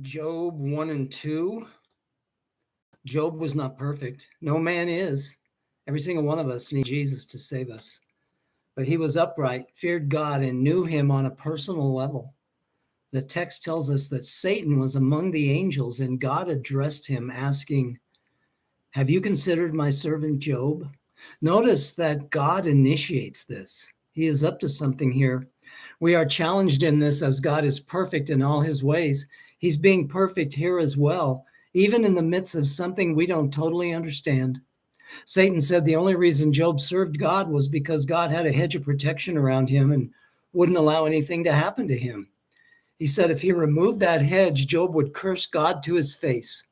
Job 1 and 2. Job was not perfect. No man is. Every single one of us need Jesus to save us. But he was upright, feared God, and knew him on a personal level. The text tells us that Satan was among the angels, and God addressed him, asking, "Have you considered my servant Job?" Notice that God initiates this. He is up to something here. We are challenged in this as God is perfect in all his ways. He's being perfect here as well, even in the midst of something we don't totally understand. Satan said the only reason Job served God was because God had a hedge of protection around him and wouldn't allow anything to happen to him. He said if he removed that hedge, Job would curse God to his face.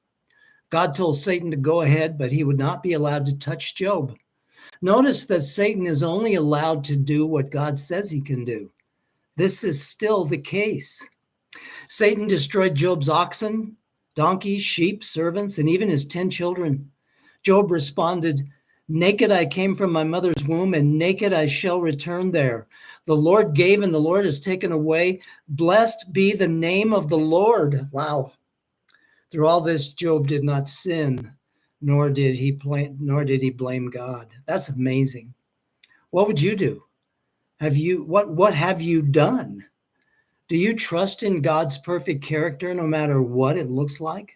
God told Satan to go ahead, but he would not be allowed to touch Job. Notice that Satan is only allowed to do what God says he can do. This is still the case. Satan destroyed Job's oxen, donkeys, sheep, servants, and even his 10 children. Job responded, "Naked I came from my mother's womb, and naked I shall return there. The Lord gave, and the Lord has taken away. Blessed be the name of the Lord." Wow. Through all this, Job did not sin, nor did he blame God. That's amazing. What would you do? What have you done? Do you trust in God's perfect character no matter what it looks like?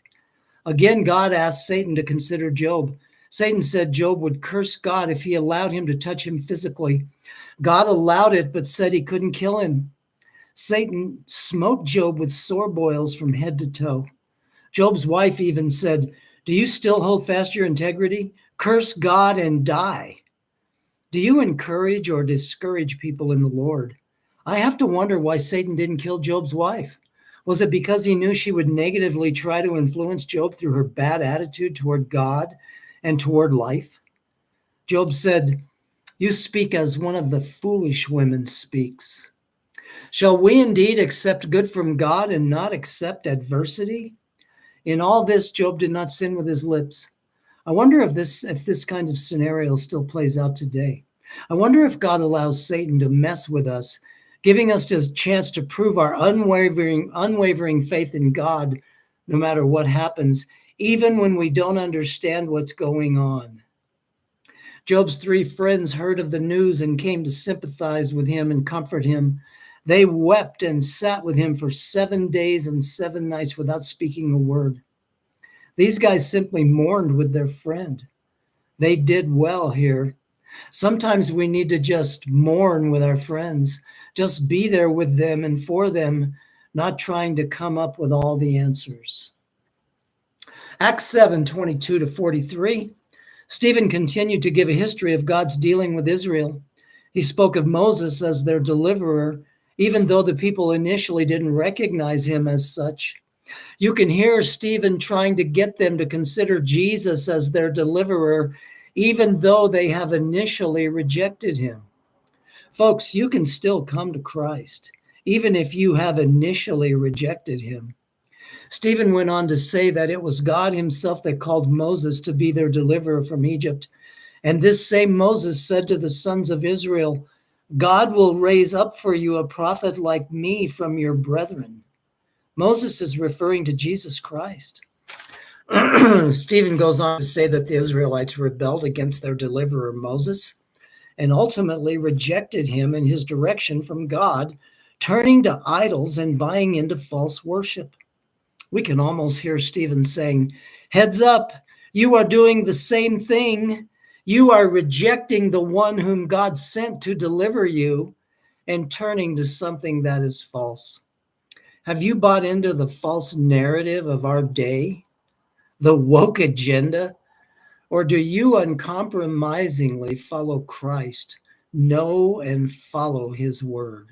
Again, God asked Satan to consider Job. Satan said Job would curse God if he allowed him to touch him physically. God allowed it, but said he couldn't kill him. Satan smote Job with sore boils from head to toe. Job's wife even said, "Do you still hold fast your integrity? Curse God and die." Do you encourage or discourage people in the Lord? I have to wonder why Satan didn't kill Job's wife. Was it because he knew she would negatively try to influence Job through her bad attitude toward God and toward life? Job said, "You speak as one of the foolish women speaks." Shall we indeed accept good from God and not accept adversity? In all this, Job did not sin with his lips. I wonder if this kind of scenario still plays out today. I wonder if God allows Satan to mess with us, giving us a chance to prove our unwavering faith in God, no matter what happens, even when we don't understand what's going on. Job's 3 friends heard of the news and came to sympathize with him and comfort him. They wept and sat with him for 7 days and 7 nights without speaking a word. These guys simply mourned with their friend. They did well here. Sometimes we need to just mourn with our friends, just be there with them and for them, not trying to come up with all the answers. Acts 7:22 to 43. Stephen continued to give a history of God's dealing with Israel. He spoke of Moses as their deliverer, even though the people initially didn't recognize him as such. You can hear Stephen trying to get them to consider Jesus as their deliverer, even though they have initially rejected him. Folks, you can still come to Christ, even if you have initially rejected him. Stephen went on to say that it was God himself that called Moses to be their deliverer from Egypt. And this same Moses said to the sons of Israel, "God will raise up for you a prophet like me from your brethren." Moses is referring to Jesus Christ. Stephen goes on to say that the Israelites rebelled against their deliverer Moses and ultimately rejected him and his direction from God, turning to idols and buying into false worship. We can almost hear Stephen saying, "Heads up, you are doing the same thing. You are rejecting the one whom God sent to deliver you and turning to something that is false." Have you bought into the false narrative of our day, the woke agenda? Or do you uncompromisingly follow Christ, know and follow his word?